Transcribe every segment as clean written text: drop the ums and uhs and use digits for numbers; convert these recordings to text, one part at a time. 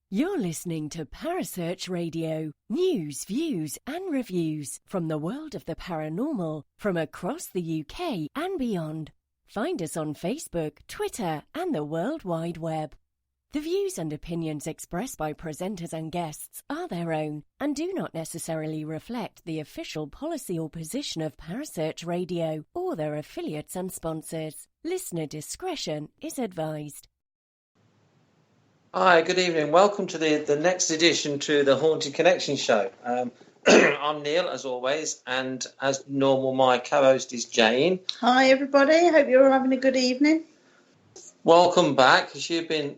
You're listening to Parasearch Radio, news, views and reviews from the world of the paranormal from across the UK and beyond. Find us on Facebook, Twitter and the World Wide Web. The views and opinions expressed by presenters and guests are their own and do not necessarily reflect the official policy or position of Parasearch Radio or their affiliates and sponsors. Listener discretion is advised. Hi, good evening. Welcome to the next edition to the Haunted Connection show. I'm Neil, as always, and as normal, my co-host is Jane. Hi, everybody. Hope you're all having a good evening. Welcome back, because you've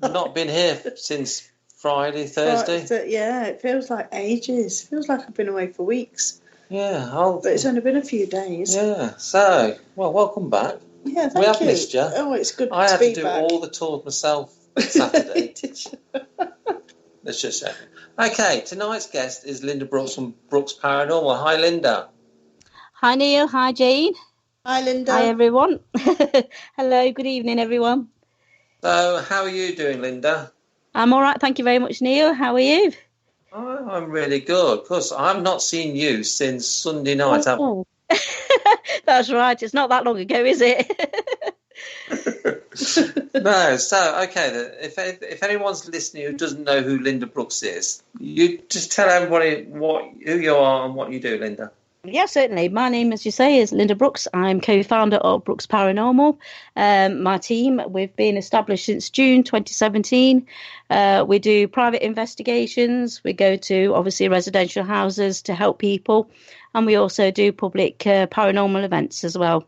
not been here since Friday, Thursday. Yeah, it feels like ages. Feels like I've been away for weeks. Yeah. But it's only been a few days. Yeah, so, welcome back. Yeah, thank you. We have missed you. Oh, it's good to be back. I had to do back. all the tours myself Saturday. Let's just say. Okay, tonight's guest is Lynda Brookes from Brookes Paranormal. Hi, Lynda. Hi, Neil. Hi, Jane. Hi, Lynda. Hi, everyone. Hello, good evening, everyone. So, how are you doing, Lynda? I'm all right, thank you very much, Neil. How are you? Oh, I'm really good, because I've not seen you since Sunday night. Oh. That's right. It's not that long ago, is it? No, so okay. If anyone's listening who doesn't know who Lynda Brookes is, you just tell everybody who you are and what you do, Lynda. Yeah, certainly. My name, as you say, is Lynda Brookes. I'm co-founder of Brookes Paranormal. My team, we've been established since June 2017. We do private investigations. We go to, obviously, residential houses to help people. And we also do public paranormal events as well.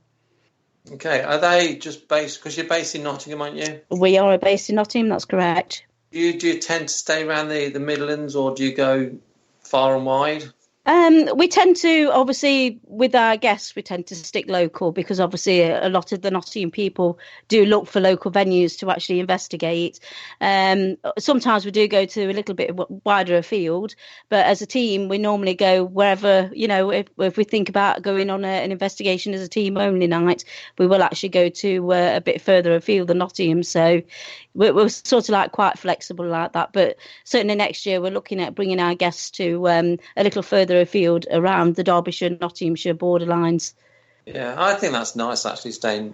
Okay. Are they just based, because you're based in Nottingham, aren't you? We are based in Nottingham, that's correct. Do you tend to stay around the Midlands, or do you go far and wide? We tend to, obviously, with our guests, we tend to stick local because obviously a lot of the Nottingham people do look for local venues to actually investigate. Sometimes we do go to a little bit wider afield, but as a team, we normally go wherever, if we think about going on an investigation as a team only night, we will actually go to a bit further afield than Nottingham. So we're sort of like quite flexible like that. But certainly next year, we're looking at bringing our guests to a little further afield around the Derbyshire, Nottinghamshire borderlines. Yeah, I think that's nice, actually, staying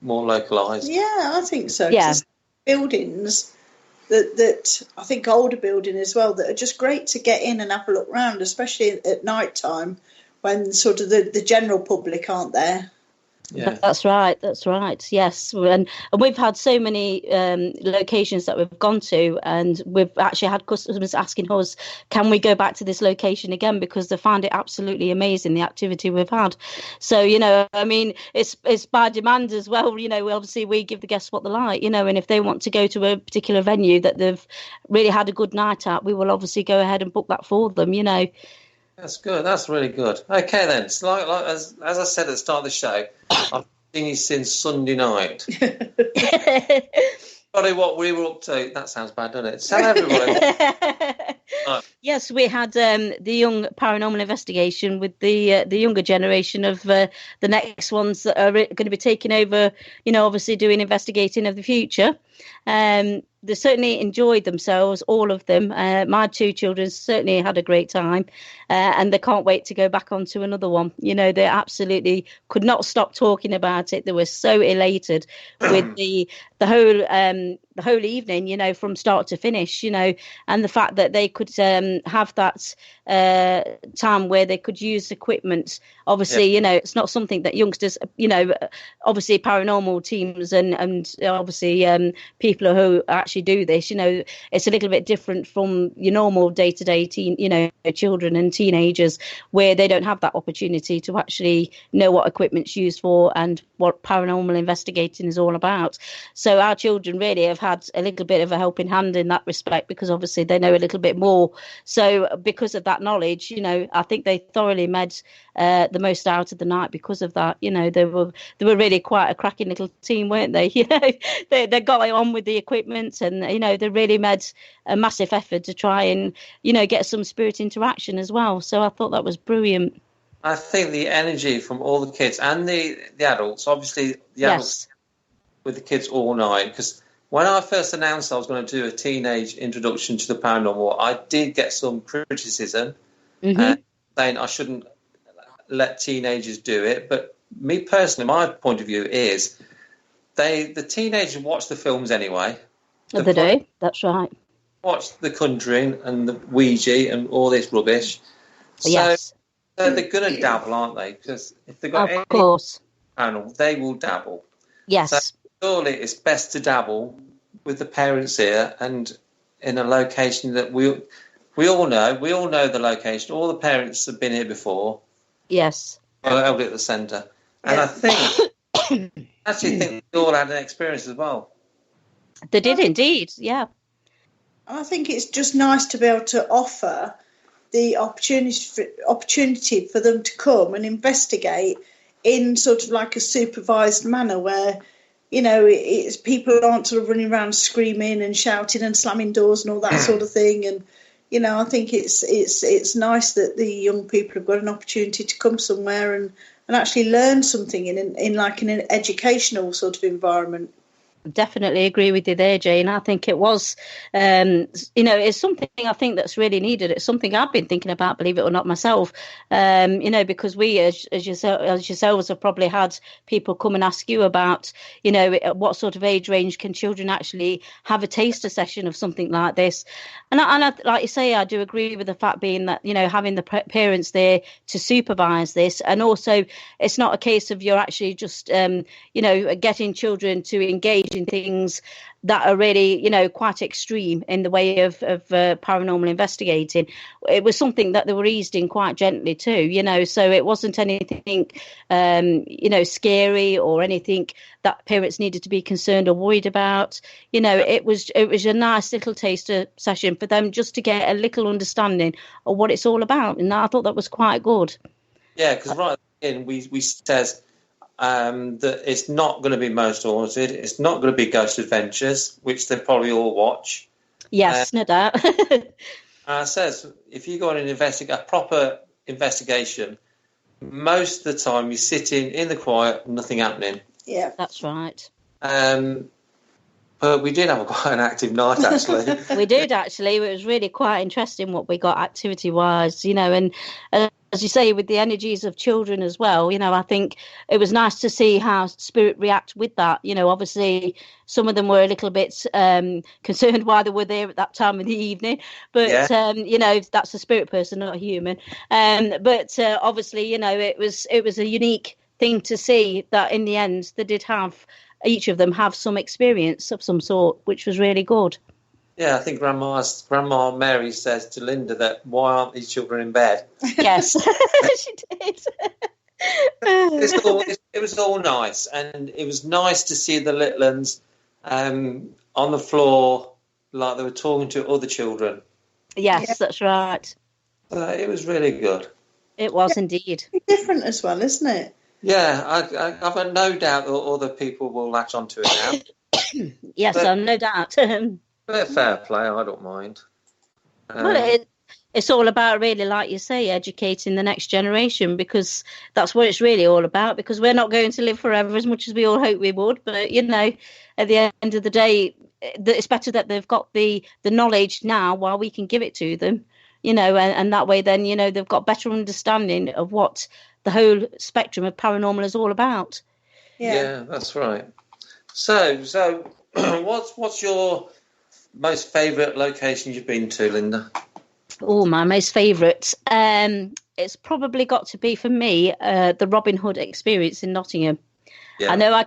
more localised. Yeah, I think so. Yeah. Buildings that I think older buildings as well that are just great to get in and have a look round, especially at night time when sort of the general public aren't there. Yeah. That's right. Yes. And we've had so many locations that we've gone to, and we've actually had customers asking us, can we go back to this location again? Because they find it absolutely amazing, the activity we've had. So, it's by demand as well. Obviously we give the guests what they like, and if they want to go to a particular venue that they've really had a good night at, we will obviously go ahead and book that for them, That's good. That's really good. Okay, then. So like as I said at the start of the show, I've seen you since Sunday night. Probably what we were up to. That sounds bad, doesn't it? Tell everybody. Yes, we had the young paranormal investigation with the younger generation of the next ones that are going to be taking over, obviously doing investigating of the future. They certainly enjoyed themselves, all of them. My two children certainly had a great time, and they can't wait to go back onto another one. They absolutely could not stop talking about it. They were so elated with the whole evening, from start to finish, and the fact that they could have that time where they could use equipment. Obviously, it's not something that youngsters, obviously paranormal teams and obviously people who actually do this, it's a little bit different from your normal day-to-day teen, children and teenagers, where they don't have that opportunity to actually know what equipment's used for and what paranormal investigating is all about. So our children really have had a little bit of a helping hand in that respect, because obviously they know a little bit more. So because of that knowledge, I think they thoroughly made the most out of the night because of that. They were really quite a cracking little team, weren't they? They got on with the equipment, and they really made a massive effort to try and get some spirit interaction as well. So I thought that was brilliant. I think the energy from all the kids and the adults, obviously the adults with the kids all night, because when I first announced I was going to do a teenage introduction to the paranormal, I did get some criticism saying I shouldn't let teenagers do it. But me personally, my point of view is the teenagers watch the films anyway. They do, that's right. Watch The Conjuring and the Ouija and all this rubbish. Yes. So they're going to dabble, aren't they? Because if they've got any panel, they will dabble. Yes. So surely it's best to dabble with the parents here and in a location that we all know. We all know the location. All the parents have been here before. Yes. I held it at the centre. And I think, they all had an experience as well. They did indeed, yeah. I think it's just nice to be able to offer the opportunity for them to come and investigate in sort of like a supervised manner where, you know, it's people aren't sort of running around screaming and shouting and slamming doors and all that sort of thing. And, you know, I think it's nice that the young people have got an opportunity to come somewhere and actually learn something in like an educational sort of environment. Definitely agree with you there, Jane. I think it was, it's something I think that's really needed. It's something I've been thinking about, believe it or not, myself. Because we, as yourselves, have probably had people come and ask you about, what sort of age range can children actually have a taster session of something like this. And I, like you say, I do agree with the fact being that, having the parents there to supervise this. And also, it's not a case of you're actually just, getting children to engage in things that are really, quite extreme in the way of paranormal investigating. It was something that they were eased in quite gently too, so it wasn't anything, scary or anything that parents needed to be concerned or worried about. It was a nice little taster session for them just to get a little understanding of what it's all about. And I thought that was quite good. Yeah, because right in we says that it's not going to be most haunted. It's not going to be Ghost Adventures, which they probably all watch. Yes, no doubt. It says if you go on a proper investigation, most of the time you're sitting in the quiet, nothing happening. Yeah, that's right. But we did have quite an active night, actually. We did, actually. It was really quite interesting what we got activity-wise, and as you say, with the energies of children as well, I think it was nice to see how spirit react with that. Obviously, some of them were a little bit concerned why they were there at that time of the evening. But, that's a spirit person, not a human. But obviously, it was a unique thing to see that in the end they did have, each of them have some experience of some sort, which was really good. Yeah, I think Grandma Mary says to Lynda that why aren't these children in bed? Yes, she did. It was all nice, and it was nice to see the little ones on the floor like they were talking to other children. Yes, that's right. It was really good. It was indeed. It's different as well, isn't it? Yeah, I've got no doubt that other people will latch onto it now. Yes, no doubt. But fair play, I don't mind. Well, it's all about, really, like you say, educating the next generation, because that's what it's really all about, because we're not going to live forever as much as we all hope we would. But, at the end of the day, it's better that they've got the knowledge now while we can give it to them, and that way then, they've got better understanding of what the whole spectrum of paranormal is all about. Yeah, that's right. So what's your most favourite location you've been to, Lynda? Oh, my most favourite. It's probably got to be for me the Robin Hood experience in Nottingham. Yeah. I know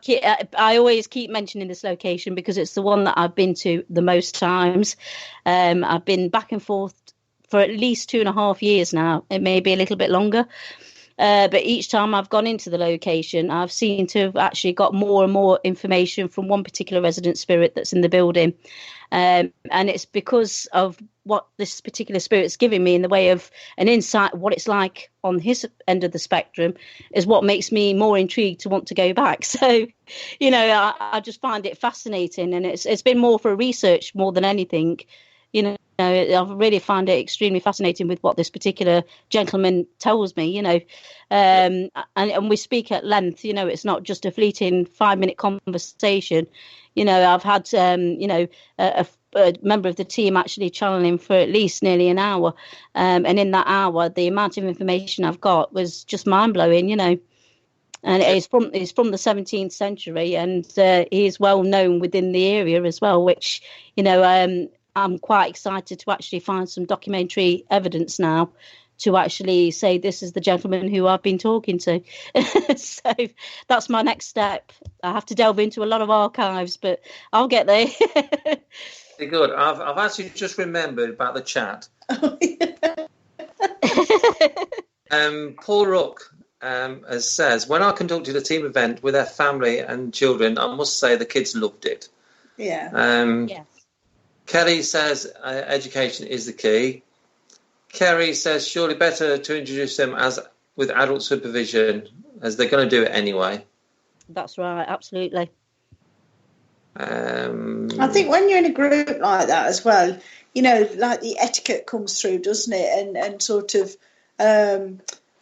I always keep mentioning this location because it's the one that I've been to the most times. I've been back and forth for at least 2.5 years now. It may be a little bit longer. But each time I've gone into the location, I've seen to have actually got more and more information from one particular resident spirit that's in the building. And it's because of what this particular spirit's giving me in the way of an insight, what it's like on his end of the spectrum, is what makes me more intrigued to want to go back. So, I just find it fascinating. And it's been more for research more than anything, I really find it extremely fascinating with what this particular gentleman tells me, and we speak at length. It's not just a fleeting 5-minute conversation. I've had, a member of the team actually channeling for at least nearly an hour. And in that hour, the amount of information I've got was just mind blowing, And it's from the 17th century, and he is well known within the area as well, which, I'm quite excited to actually find some documentary evidence now to actually say this is the gentleman who I've been talking to. So that's my next step. I have to delve into a lot of archives, but I'll get there. Very good. I've actually just remembered about the chat. Paul Rook says, when I conducted a team event with their family and children, I must say the kids loved it. Yeah. Yes. Kelly says education is the key. Kerry says surely better to introduce them with adult supervision, as they're going to do it anyway. That's right, absolutely. I think when you're in a group like that as well, like the etiquette comes through, doesn't it? And sort of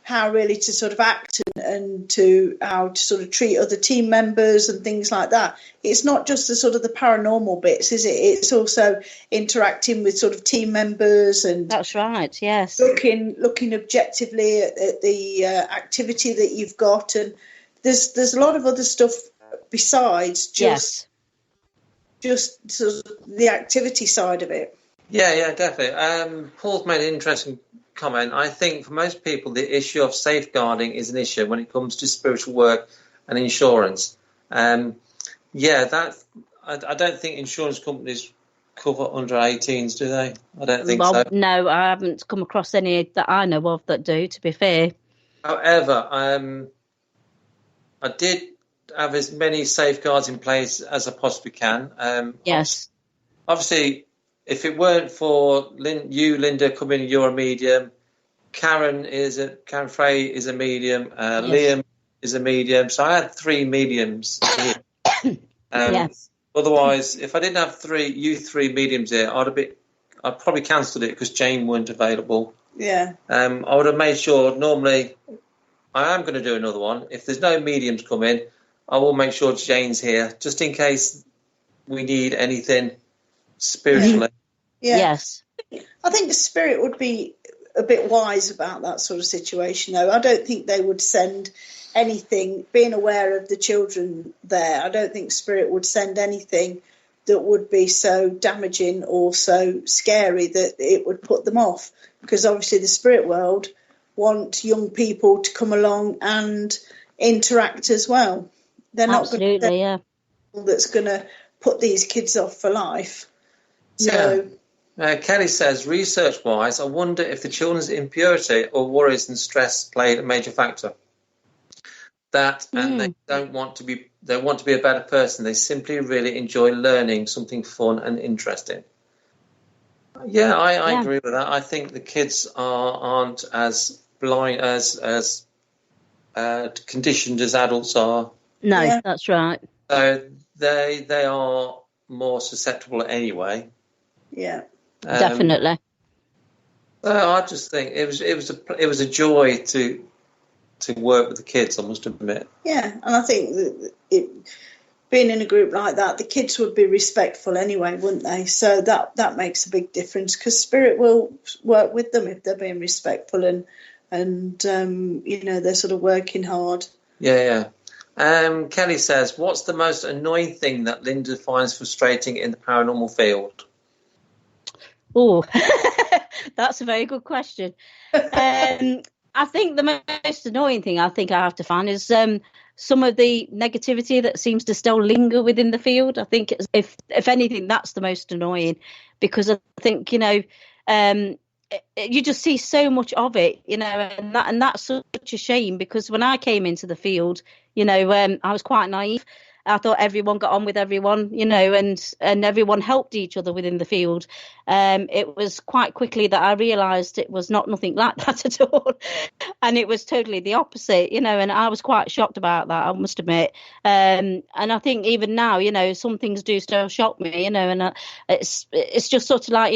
how really to sort of act and to how to sort of treat other team members and things like that. It's not just the sort of the paranormal bits, is it? It's also interacting with sort of team members and that's right. Yes, looking objectively at the activity that you've got, and there's a lot of other stuff besides just sort of the activity side of it. Yeah, definitely. Paul's made an interesting comment. I think for most people, the issue of safeguarding is an issue when it comes to spiritual work and insurance. I don't think insurance companies cover under 18s, do they? I don't think so. No, I haven't come across any that I know of that do, to be fair. However, I did have as many safeguards in place as I possibly can. Yes. Obviously, if it weren't for you, Lynda, coming, you're a medium. Karen Frey is a medium. Yes. Liam is a medium. So I had 3 mediums here. Yes. Otherwise, if I didn't have three mediums here, I'd probably cancelled it because Jane weren't available. Yeah. I would have made sure. Normally, I am going to do another one. If there's no mediums coming, I will make sure Jane's here just in case we need anything spiritually. Yeah. Yes. I think the spirit would be a bit wise about that sort of situation, though. I don't think they would send anything, being aware of the children there, I don't think spirit would send anything that would be so damaging or so scary that it would put them off. Because obviously the spirit world want young people to come along and interact as well. They're not going to that's going to put these kids off for life. So, Kelly says, research-wise, I wonder if the children's impurity or worries and stress played a major factor. And they don't want to be. They want to be a better person. They simply really enjoy learning something fun and interesting. Yeah, I agree with that. I think the kids aren't as blind as conditioned as adults are. No, that's right. So they are more susceptible anyway. Yeah, definitely. I just think it was a joy to work with the kids, I must admit. Yeah, and I think that being in a group like that, the kids would be respectful anyway, wouldn't they? So that makes a big difference, because spirit will work with them if they're being respectful and they're sort of working hard. Yeah. Kelly says, what's the most annoying thing that Lynda finds frustrating in the paranormal field? Oh, that's a very good question. I think the most annoying thing I have to find is some of the negativity that seems to still linger within the field. I think if anything, that's the most annoying, because I think, you just see so much of it, and that's such a shame, because when I came into the field, I was quite naive. I thought everyone got on with everyone, and everyone helped each other within the field. It was quite quickly that I realised it was nothing like that at all. And it was totally the opposite, and I was quite shocked about that, I must admit. And I think even now, some things do still shock me, and it's just sort of like,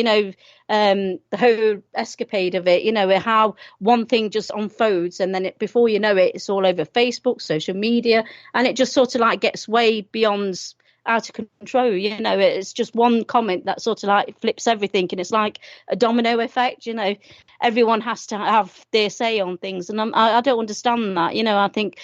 the whole escapade of it, how one thing just unfolds, and then before you know it, it's all over Facebook, social media, and it just sort of like gets way beyond out of control. It's just one comment that sort of like flips everything, and it's like a domino effect. Everyone has to have their say on things, and I don't understand that. I think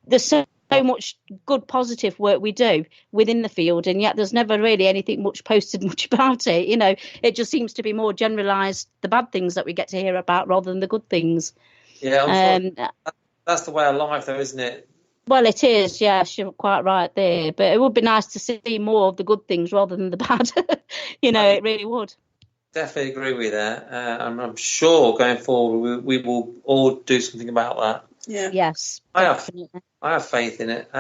there's so much good positive work we do within the field, and yet there's never really anything much posted much about it. It just seems to be more generalized, the bad things that we get to hear about rather than the good things. That's the way of life, though, isn't it? Well, it is, yes, you're quite right there. But it would be nice to see more of the good things rather than the bad. It really would. Definitely agree with that. I'm sure going forward we will all do something about that. Yeah. Yes. I have faith in it.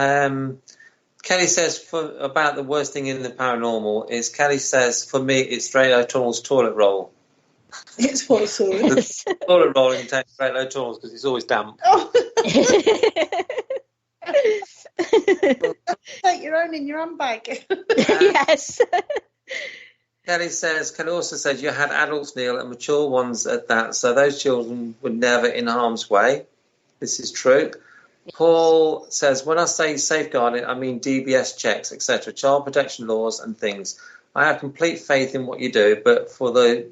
Kelly says about the worst thing in the paranormal is, Kelly says, for me, it's Straight O'Tunnel's toilet roll. It's what, sorry? The toilet roll in Straight O'Tunnel's because it's always damp. Oh. Take your own in your handbag. Yes. Kelly also says you had adults, Neil, and mature ones at that, so those children were never in harm's way. This is true. Yes. Paul says, when I say safeguarding, I mean DBS checks, etc., child protection laws and things. I have complete faith in what you do, but for the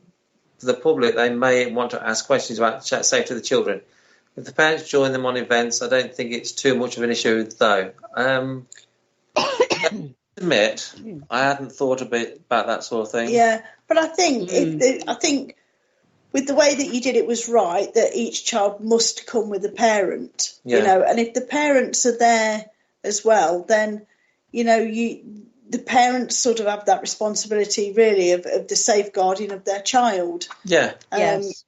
public, they may want to ask questions about the safety of the children. If the parents join them on events, I don't think it's too much of an issue, though. Admit, I hadn't thought a bit about that sort of thing. Yeah, but I think I think with the way that you did it was right, that each child must come with a parent. And if the parents are there as well, then the parents sort of have that responsibility, really, of the safeguarding of their child. Yeah. Yes.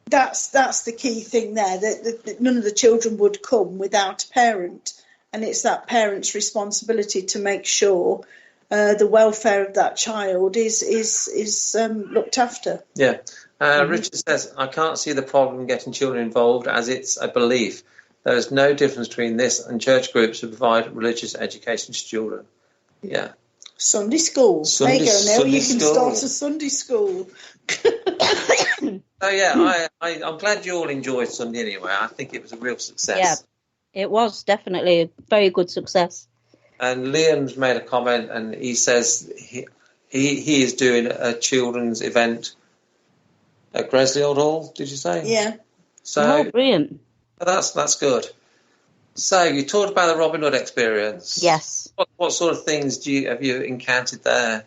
That's the key thing there, that none of the children would come without a parent, and it's that parent's responsibility to make sure the welfare of that child is looked after. Yeah. Richard says, I can't see the problem getting children involved, as it's a belief. There is no difference between this and church groups who provide religious education to children. Yeah. Sunday school. There you go, Neil. You can start a Sunday school. So, yeah, I'm glad you all enjoyed Sunday anyway. I think it was a real success. Yeah, it was definitely a very good success. And Liam's made a comment, and he says he is doing a children's event at Gresfield Hall, did you say? Yeah. So, brilliant. That's good. So, you talked about the Robin Hood experience. Yes. What sort of things have you encountered there?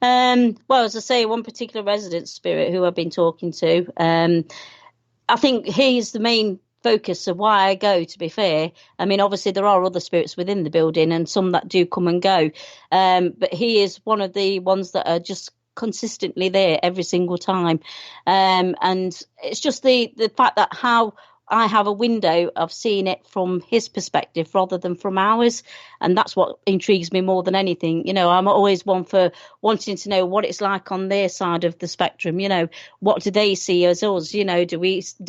Well, as I say, one particular resident spirit who I've been talking to, I think he's the main focus of why I go, to be fair. I mean, obviously there are other spirits within the building and some that do come and go. But he is one of the ones that are just consistently there every single time. And it's just the fact that how I have a window of seeing it from his perspective rather than from ours. And that's what intrigues me more than anything. I'm always one for wanting to know what it's like on their side of the spectrum. What do they see as us? Do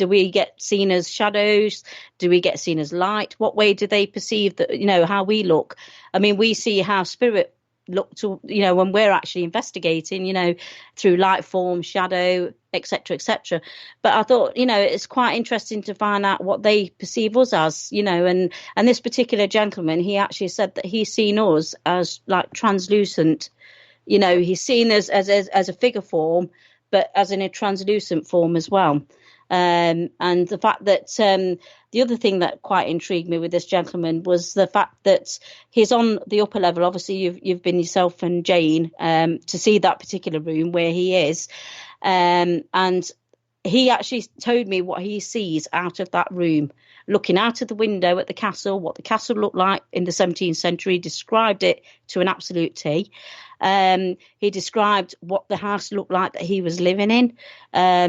we get seen as shadows? Do we get seen as light? What way do they perceive that, how we look? I mean, we see how spirit look to, when we're actually investigating, through light form, shadow, etc. But I thought, it's quite interesting to find out what they perceive us as, and this particular gentleman, he actually said that he's seen us as like translucent. He's seen us as a figure form, but as in a translucent form as well. And the fact that the other thing that quite intrigued me with this gentleman was the fact that he's on the upper level. Obviously, you've been yourself and Jane to see that particular room where he is. And he actually told me what he sees out of that room, looking out of the window at the castle, what the castle looked like in the 17th century, described it to an absolute T. He described what the house looked like that he was living in.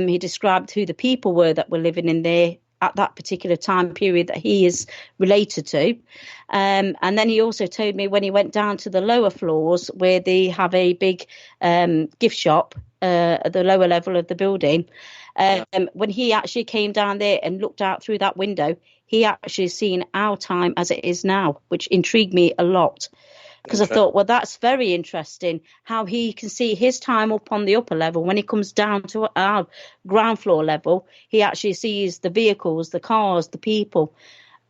He described who the people were that were living in there at that particular time period that he is related to. And then he also told me when he went down to the lower floors where they have a big gift shop at the lower level of the building, when he actually came down there and looked out through that window, he actually seen our time as it is now, which intrigued me a lot. because I thought, well, that's very interesting how he can see his time up on the upper level. When he comes down to our ground floor level, he actually sees the vehicles, the cars, the people,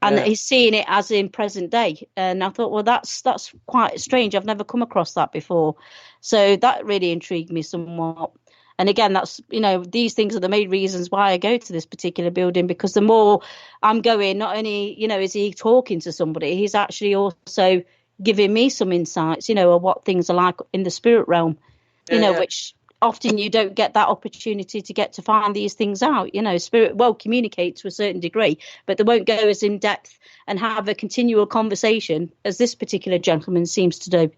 and he's seeing it as in present day. And I thought, well, that's quite strange. I've never come across that before. So that really intrigued me somewhat. And again, that's, these things are the main reasons why I go to this particular building, because the more I'm going, not only, is he talking to somebody, he's actually also giving me some insights, of what things are like in the spirit realm, which often you don't get that opportunity to get to find these things out. Spirit will communicate to a certain degree, but they won't go as in depth and have a continual conversation as this particular gentleman seems to do.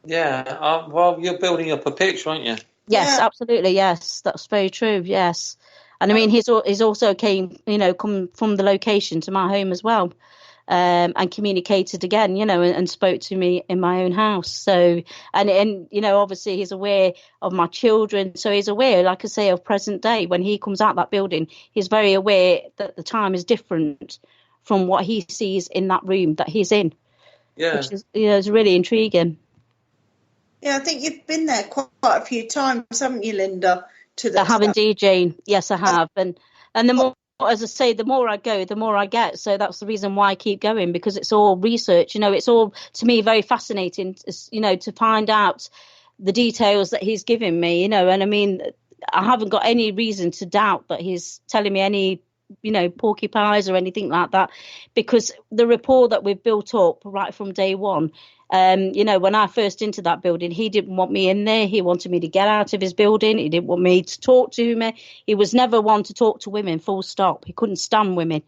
Yeah, well, you're building up a picture, aren't you? Yes, absolutely. Yes, that's very true. Yes. And I mean, he's also come from the location to my home as well, and communicated again, and spoke to me in my own house. So, and obviously he's aware of my children. So he's aware, like I say, of present day. When he comes out that building, he's very aware that the time is different from what he sees in that room that he's in. Yeah. Which is, is really intriguing. Yeah, I think you've been there quite a few times, haven't you, Lynda? I have indeed, Jane. Yes, I have. And the more, as I say, the more I go, the more I get. So that's the reason why I keep going, because it's all research. It's all, to me, very fascinating, to find out the details that he's giving me, and I mean, I haven't got any reason to doubt that he's telling me any, porcupines or anything like that, because the rapport that we've built up right from day one. When I first entered that building, he didn't want me in there. He wanted me to get out of his building. He didn't want me to talk to me. He was never one to talk to women, full stop. He couldn't stand women.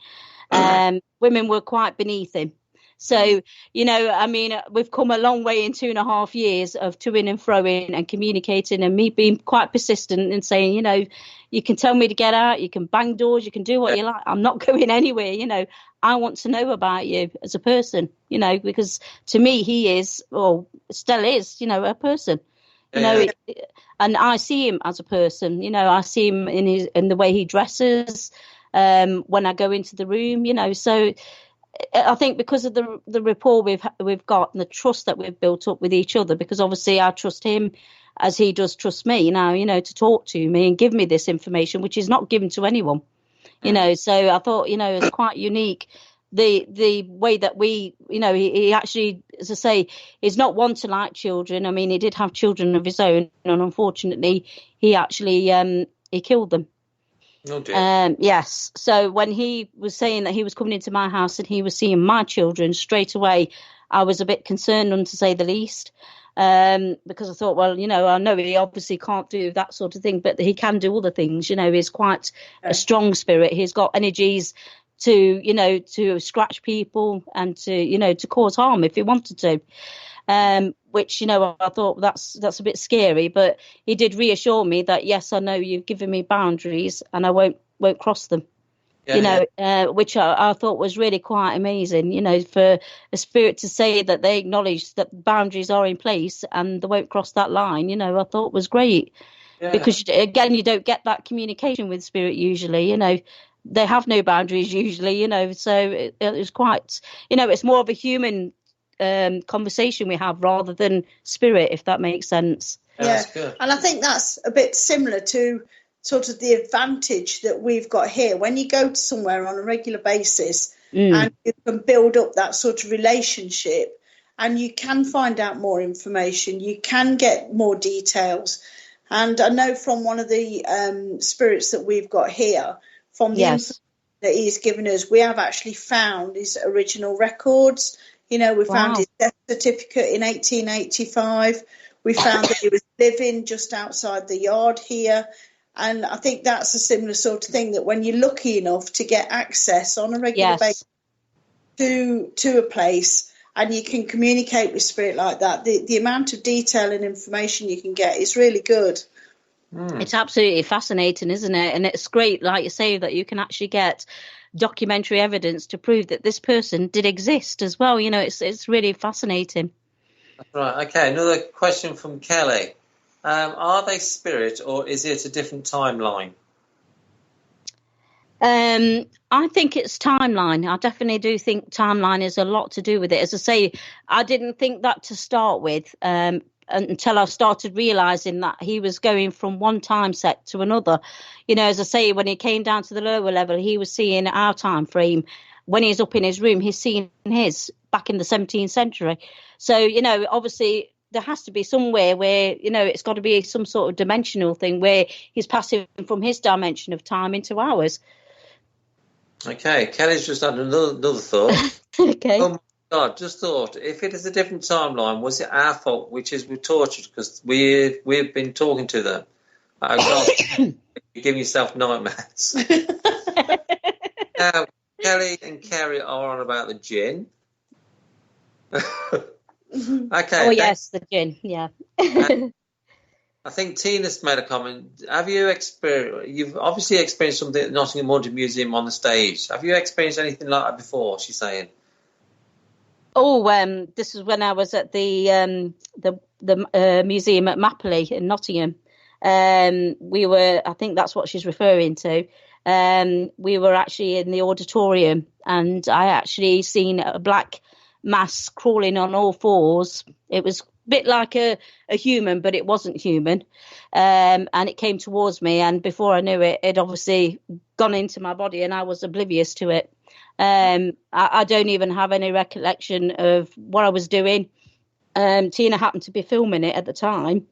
Women were quite beneath him. So, I mean, we've come a long way in 2.5 years of toing and froing and communicating, and me being quite persistent and saying, you can tell me to get out, you can bang doors, you can do what you like. I'm not going anywhere, I want to know about you as a person, because to me, he is, or still is, a person, and I see him as a person, I see him in the way he dresses, when I go into the room, so I think because of the rapport we've got and the trust that we've built up with each other, because obviously I trust him as he does trust me now, to talk to me and give me this information, which is not given to anyone, so I thought, it's quite unique. The way that we, he actually, as I say, is not one to like children. I mean, he did have children of his own, and unfortunately, he actually he killed them. Oh dear. Yes. So when he was saying that he was coming into my house and he was seeing my children straight away, I was a bit concerned, to say the least, because I thought, well, I know he obviously can't do that sort of thing, but he can do other things. He's quite a strong spirit. He's got energies to scratch people and to cause harm if he wanted to. Which, I thought that's a bit scary, but he did reassure me that, yes, I know you've given me boundaries and I won't cross them, which I thought was really quite amazing, for a spirit to say that they acknowledge that boundaries are in place and they won't cross that line, I thought was great. Yeah. Because, again, you don't get that communication with spirit usually, they have no boundaries usually, so it was quite, it's more of a human conversation we have rather than spirit, if that makes sense. Yeah, and I think that's a bit similar to sort of the advantage that we've got here. When you go to somewhere on a regular basis and you can build up that sort of relationship and you can find out more information, you can get more details. And I know from one of the spirits that we've got here, from the information that he's given us, we have actually found his original records. We found his death certificate in 1885. We found that he was living just outside the yard here. And I think that's a similar sort of thing, that when you're lucky enough to get access on a regular basis to a place and you can communicate with spirit like that, the amount of detail and information you can get is really good. It's absolutely fascinating, isn't it? And it's great, like you say, that you can actually get documentary evidence to prove that this person did exist as well. It's really fascinating. That's right. Okay, another question from Kelly. Are they spirit or is it a different timeline? I think it's timeline. I definitely do think timeline is a lot to do with it. As I say, I didn't think that to start with until I started realising that he was going from one time set to another. You know, as I say, when he came down to the lower level, he was seeing our time frame. When he's up in his room, he's seeing his back in the 17th century. So, you know, obviously there has to be somewhere where, you know, it's got to be some sort of dimensional thing where he's passing from his dimension of time into ours. Okay, Kelly's just had another thought. Okay. Oh my God, just thought, if it is a different timeline, was it our fault, which is we're tortured because we've been talking to them? Oh God, you're giving yourself nightmares. Now, Kelly and Kerry are on about the gin. Okay. Oh, yes, the gin, yeah. I think Tina's made a comment. Have you experienced? You've obviously experienced something at Nottingham Haunted Museum on the stage. Have you experienced anything like that before? She's saying. Oh, this is when I was at the museum at Mapley in Nottingham. We were, I think that's what she's referring to. We were actually in the auditorium, and I actually seen a black mass crawling on all fours. It was bit like a human, but it wasn't human, and it came towards me, and before I knew it, it obviously gone into my body, and I was oblivious to it. I don't even have any recollection of what I was doing. Tina happened to be filming it at the time,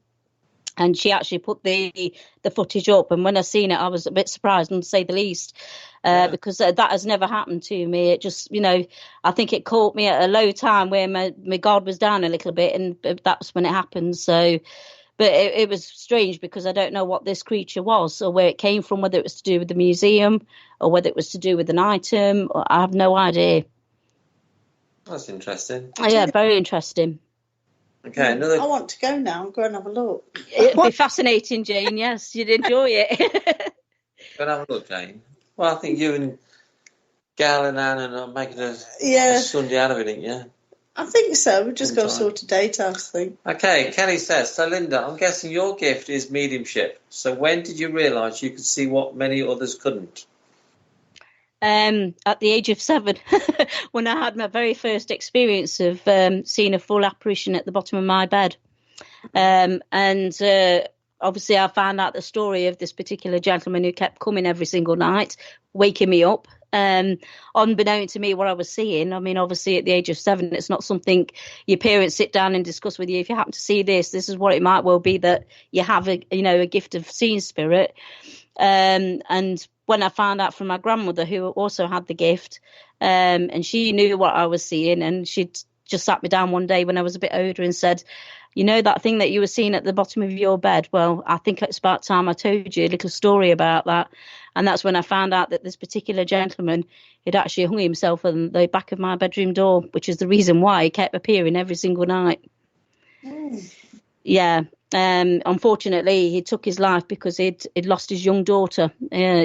and she actually put the footage up, and when I seen it, I was a bit surprised, to say the least, because that has never happened to me. It just, you know, I think it caught me at a low time where my guard was down a little bit, and that's when it happened. So, but it was strange because I don't know what this creature was or where it came from, whether it was to do with the museum or whether it was to do with an item. I have no idea. That's interesting. Oh, yeah, very interesting. Okay, I want to go now and go and have a look. It'd be fascinating, Jane. Yes, you'd enjoy it. Go and have a look, Jane. Well, I think you and Gal and Anne are making a Sunday out of it, ain't you? I think so. We've just got to sort a date out, I think. Okay, Kelly says, so Lynda, I'm guessing your gift is mediumship. So when did you realise you could see what many others couldn't? At the age of 7, when I had my very first experience of seeing a full apparition at the bottom of my bed. And obviously I found out the story of this particular gentleman who kept coming every single night, waking me up. Unbeknown to me what I was seeing. I mean, obviously at the age of 7, it's not something your parents sit down and discuss with you. If you happen to see this is what it might well be, that you have a gift of seeing spirit. And when I found out from my grandmother, who also had the gift, and she knew what I was seeing, and she just sat me down one day when I was a bit older and said, you know, that thing that you were seeing at the bottom of your bed? Well, I think it's about time I told you a little story about that. And that's when I found out that this particular gentleman had actually hung himself on the back of my bedroom door, which is the reason why he kept appearing every single night. Yeah. Unfortunately, he took his life because he'd lost his young daughter.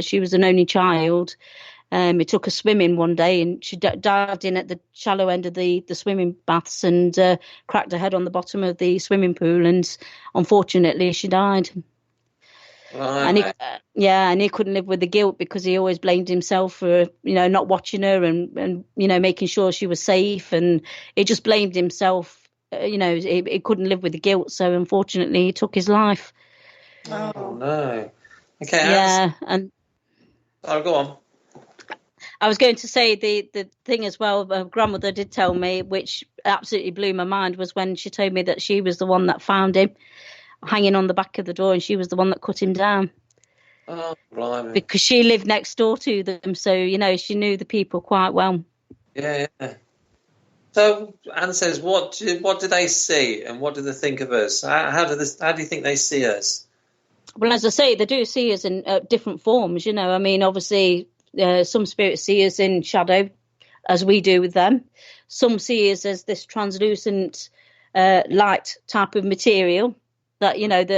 She was an only child. He took her swimming one day, and she dived in at the shallow end of the swimming baths and cracked her head on the bottom of the swimming pool, and unfortunately she died. And he couldn't live with the guilt because he always blamed himself for not watching her and making sure she was safe, and he just blamed himself. He couldn't live with the guilt, so unfortunately he took his life. Oh no. Okay. Yeah, and go on. I was going to say the thing as well, my grandmother did tell me, which absolutely blew my mind, was when she told me that she was the one that found him hanging on the back of the door, and she was the one that cut him down. Oh, blimey. Because she lived next door to them, so she knew the people quite well. Yeah. So Anne says, what do they see, and what do they think of us? How do you think they see us? Well, as I say, they do see us in different forms. I mean, obviously, some spirits see us in shadow, as we do with them. Some see us as this translucent light type of material that,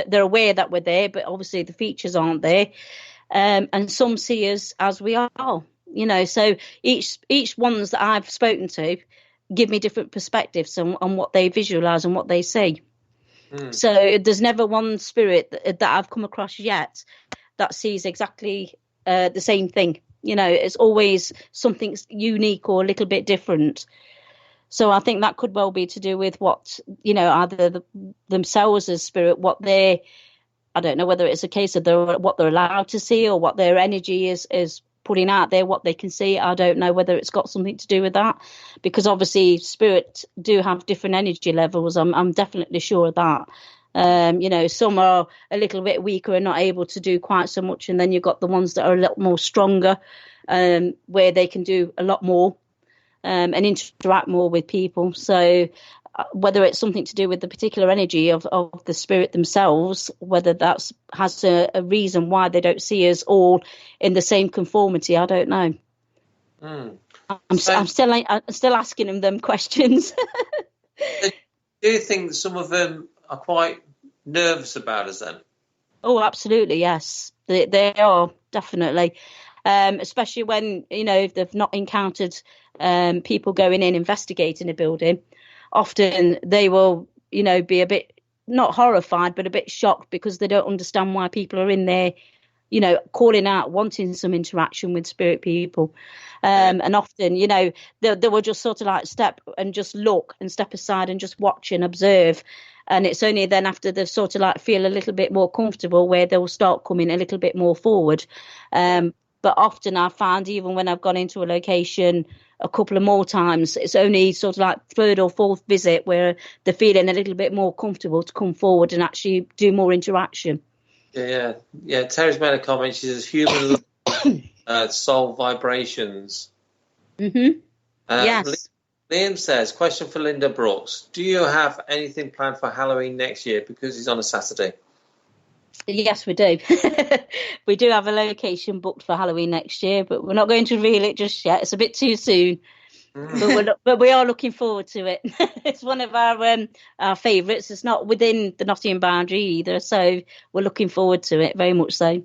they're aware that we're there, but obviously the features aren't there. And some see us as we are, so each ones that I've spoken to give me different perspectives on what they visualize and what they see. So there's never one spirit that I've come across yet that sees exactly the same thing. It's always something unique or a little bit different. So I think that could well be to do with what, either themselves as spirit, I don't know whether it's a case of what they're allowed to see or what their energy is putting out there, what they can see. I don't know whether it's got something to do with that, because obviously spirit do have different energy levels. I'm definitely sure of that. Some are a little bit weaker and not able to do quite so much. And then you've got the ones that are a little more stronger, where they can do a lot more and interact more with people. So whether it's something to do with the particular energy of the spirit themselves, whether that has a reason why they don't see us all in the same conformity, I don't know. I'm still asking them questions. Do you think some of them are quite nervous about us then? Oh, absolutely, yes. They are, definitely. Especially when, if they've not encountered people going in investigating a building. Often they will, be a bit, not horrified, but a bit shocked because they don't understand why people are in there, calling out, wanting some interaction with spirit people. And often, they will just sort of like step and just look and step aside and just watch and observe. And it's only then after they sort of like feel a little bit more comfortable where they'll start coming a little bit more forward. But often I find, even when I've gone into a location a couple of more times, it's only sort of like third or fourth visit where they're feeling a little bit more comfortable to come forward and actually do more interaction. Yeah. Terry's made a comment. She says human soul vibrations. Mm-hmm. Yes. Liam says, question for Lynda Brookes. Do you have anything planned for Halloween next year, because it's on a Saturday? Yes, we do. We do have a location booked for Halloween next year, but we're not going to reveal it just yet. It's a bit too soon. But we are looking forward to it. It's one of our favourites. It's not within the Nottingham boundary either, so we're looking forward to it, very much so.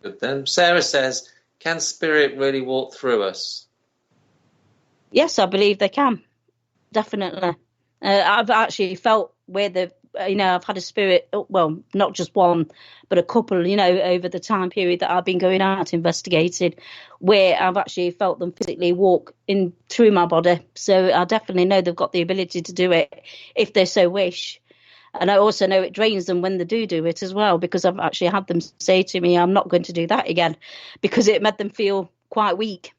Good then. Sarah says, can spirit really walk through us? Yes, I believe they can. Definitely. I've actually felt where I've had a spirit, well, not just one, but a couple, over the time period that I've been going out investigating, where I've actually felt them physically walk in through my body. So I definitely know they've got the ability to do it if they so wish. And I also know it drains them when they do it as well, because I've actually had them say to me, I'm not going to do that again, because it made them feel quite weak.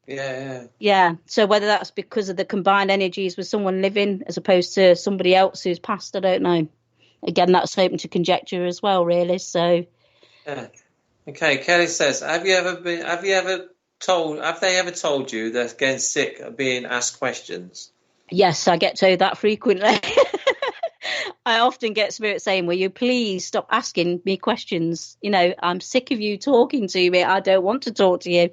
Yeah. So whether that's because of the combined energies with someone living as opposed to somebody else who's passed, I don't know. Again, that's open to conjecture as well, really. So. Yeah. Okay. Kelly says, have they ever told you they're getting sick of being asked questions? Yes, I get told that frequently. I often get spirits saying, will you please stop asking me questions? I'm sick of you talking to me. I don't want to talk to you.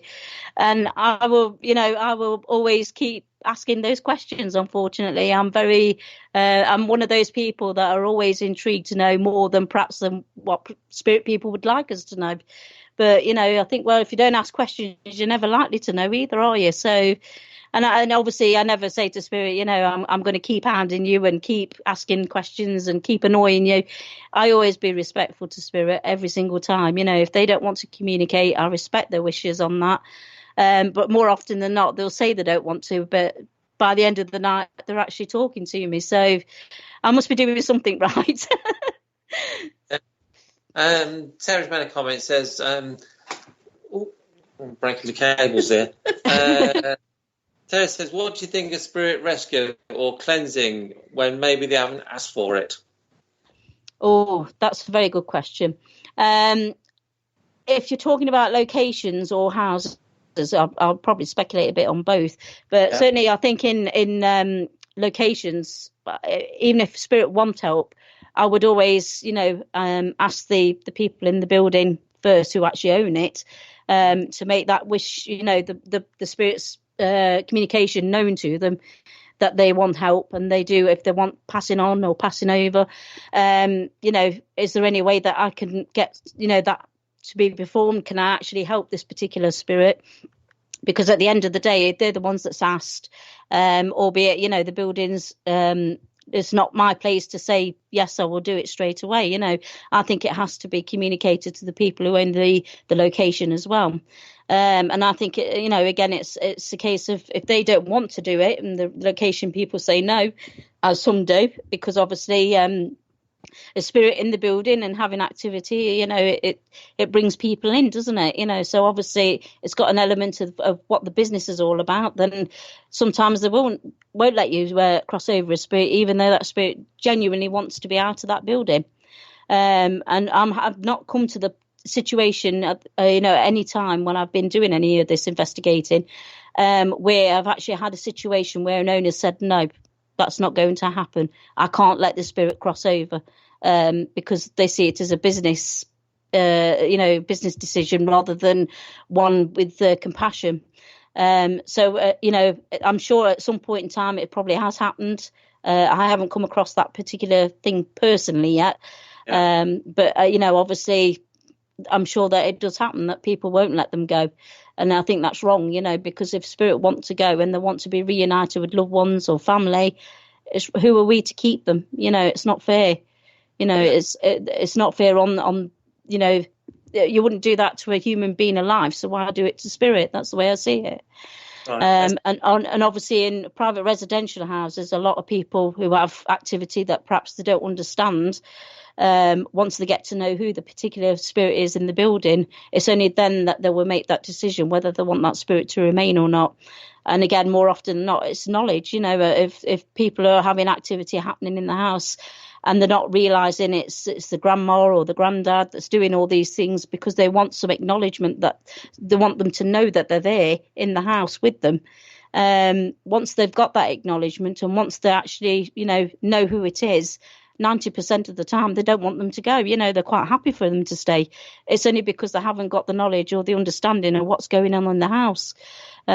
And I will always keep asking those questions. Unfortunately, I'm one of those people that are always intrigued to know more than what spirit people would like us to know. But, I think, well, if you don't ask questions, you're never likely to know either, are you? So, and obviously I never say to spirit, I'm going to keep hounding you and keep asking questions and keep annoying you. I always be respectful to spirit every single time. If they don't want to communicate, I respect their wishes on that. But more often than not, they'll say they don't want to, but by the end of the night, they're actually talking to me. So I must be doing something right. Terry's made a comment, says, I'm breaking the cables here. Terry says, what do you think of spirit rescue or cleansing when maybe they haven't asked for it? Oh, that's a very good question. If you're talking about locations or houses, I'll probably speculate a bit on both. But certainly I think in locations, even if spirit won't help, I would always, ask the people in the building first who actually own it to make that wish, the spirit's communication known to them that they want help, and they do if they want passing on or passing over. Is there any way that I can get that to be performed? Can I actually help this particular spirit? Because at the end of the day, they're the ones that's asked, albeit the building's it's not my place to say, yes, I will do it straight away. You know, I think it has to be communicated to the people who own the location as well. And I think, you know, again, it's a case of if they don't want to do it and the location people say no, as some do, because obviously a spirit in the building and having activity, you know, it brings people in, doesn't it? You know, so obviously it's got an element of what the business is all about. Then sometimes they won't let you cross over a spirit, even though that spirit genuinely wants to be out of that building. And I've not come to the situation, you know, at any time when I've been doing any of this investigating, where I've actually had a situation where an owner said, no, that's not going to happen. I can't let the spirit cross over, because they see it as a business, you know, business decision rather than one with compassion. So, you know, I'm sure at some point in time it probably has happened. I haven't come across that particular thing personally yet. Yeah. But, you know, obviously, I'm sure that it does happen, that people won't let them go. And I think that's wrong, you know, because if spirit want to go and they want to be reunited with loved ones or family, who are we to keep them? You know, it's not fair. You know, yeah. It's not fair on, you know, you wouldn't do that to a human being alive. So why do it to spirit? That's the way I see it. Right. And obviously in private residential houses, a lot of people who have activity that perhaps they don't understand, once they get to know who the particular spirit is in the building, it's only then that they will make that decision whether they want that spirit to remain or not. And again, more often than not, it's knowledge. You know, if people are having activity happening in the house and they're not realising it's the grandma or the granddad that's doing all these things because they want some acknowledgement, that they want them to know that they're there in the house with them. Once they've got that acknowledgement and once they actually, you know who it is, 90% of the time they don't want them to go. You know, they're quite happy for them to stay. It's only because they haven't got the knowledge or the understanding of what's going on in the house. You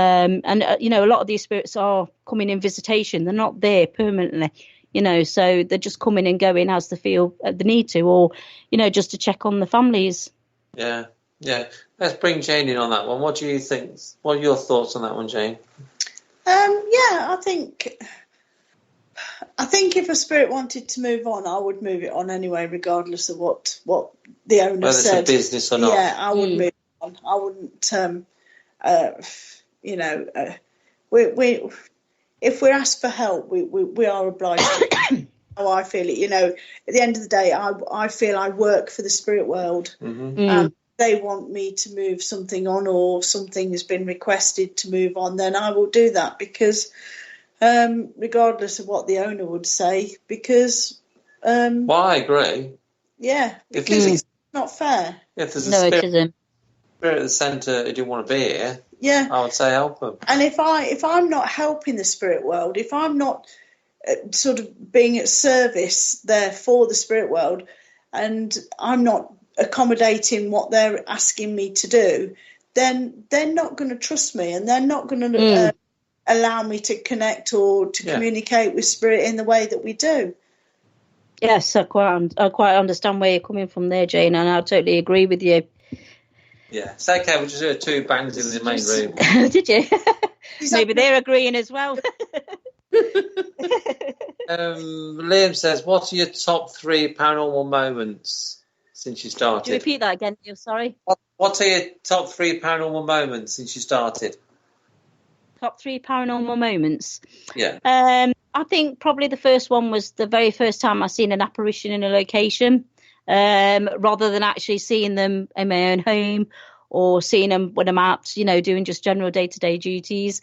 know, a lot of these spirits are coming in visitation. They're not there permanently, you know, so they're just coming and going as they feel the need to, or, you know, just to check on the families. Yeah. Let's bring Jane in on that one. What do you think? What are your thoughts on that one, Jane? Yeah, I think if a spirit wanted to move on, I would move it on anyway, regardless of what the owner said. Whether it's a business or not. Yeah, I would move it on. I wouldn't, you know, we if we're asked for help, we are obliged to. How I feel it, you know, at the end of the day, I feel I work for the spirit world. Mm-hmm. They want me to move something on, or something has been requested to move on, then I will do that, because regardless of what the owner would say, because well, I agree. Yeah, because it's not fair. Yeah, if there's a spirit at the centre who didn't want to be here, yeah, I would say help them. And if I'm not helping the spirit world, if I'm not sort of being at service there for the spirit world, and I'm not accommodating what they're asking me to do, then they're not going to trust me, and they're not going to allow me to connect or to communicate with spirit in the way that we do. Yes, I quite understand where you're coming from there, Jane, and I totally agree with you. Yeah, it's okay. We just heard two bangs in the main room. Did you? Maybe they're agreeing as well. Liam says, what are your top 3 paranormal moments since you started? Could you repeat that again, Neil? Sorry. What are your top 3 paranormal moments since you started? Top 3 paranormal moments? Yeah. I think probably the first one was the very first time I seen an apparition in a location, rather than actually seeing them in my own home or seeing them when I'm out, you know, doing just general day-to-day duties.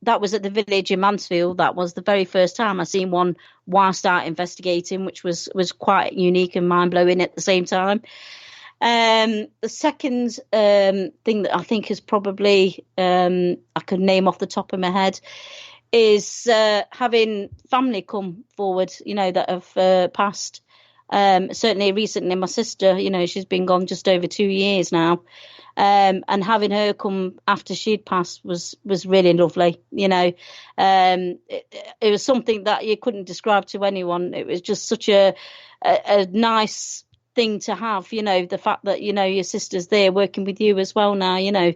That was at the village in Mansfield. That was the very first time I seen one whilst out investigating, which was quite unique and mind-blowing at the same time. The second thing that I think is probably I could name off the top of my head is having family come forward, you know, that have passed. Certainly recently my sister, you know, she's been gone just over 2 years now. And having her come after she'd passed was really lovely, you know. It was something that you couldn't describe to anyone. It was just such a nice thing to have, you know, the fact that, you know, your sister's there working with you as well now, you know,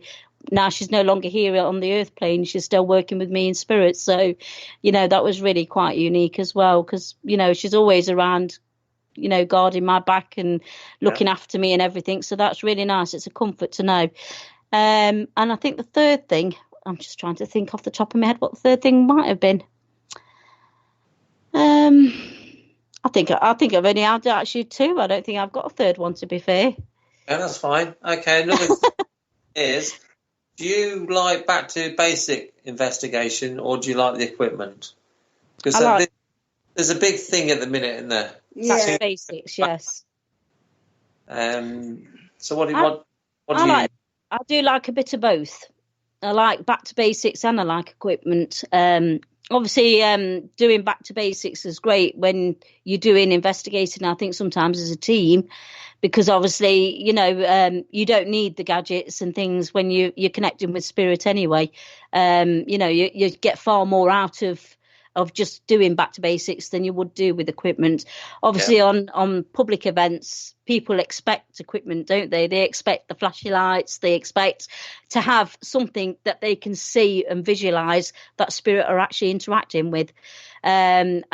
now she's no longer here on the earth plane. She's still working with me in spirit. So, that was really quite unique as well, because, she's always around, guarding my back and looking after me and everything. So that's really nice. It's a comfort to know. And I think the third thing, I'm just trying to think off the top of my head what the third thing might have been. I think I've only had actually two. I don't think I've got a third one, to be fair. Yeah, that's fine. Okay, another is, do you like back to basic investigation, or do you like the equipment? Because there's a big thing at the minute, isn't there? Back to basics, yes. So what do you? I do like a bit of both. I like back to basics and I like equipment. Obviously, doing back to basics is great when you're doing investigating, I think sometimes as a team, because obviously, you don't need the gadgets and things when you're connecting with spirit anyway. You get far more out of just doing back to basics than you would do with equipment. Obviously, on public events, people expect equipment, don't they? They expect the flashy lights. They expect to have something that they can see and visualize that spirit are actually interacting with. And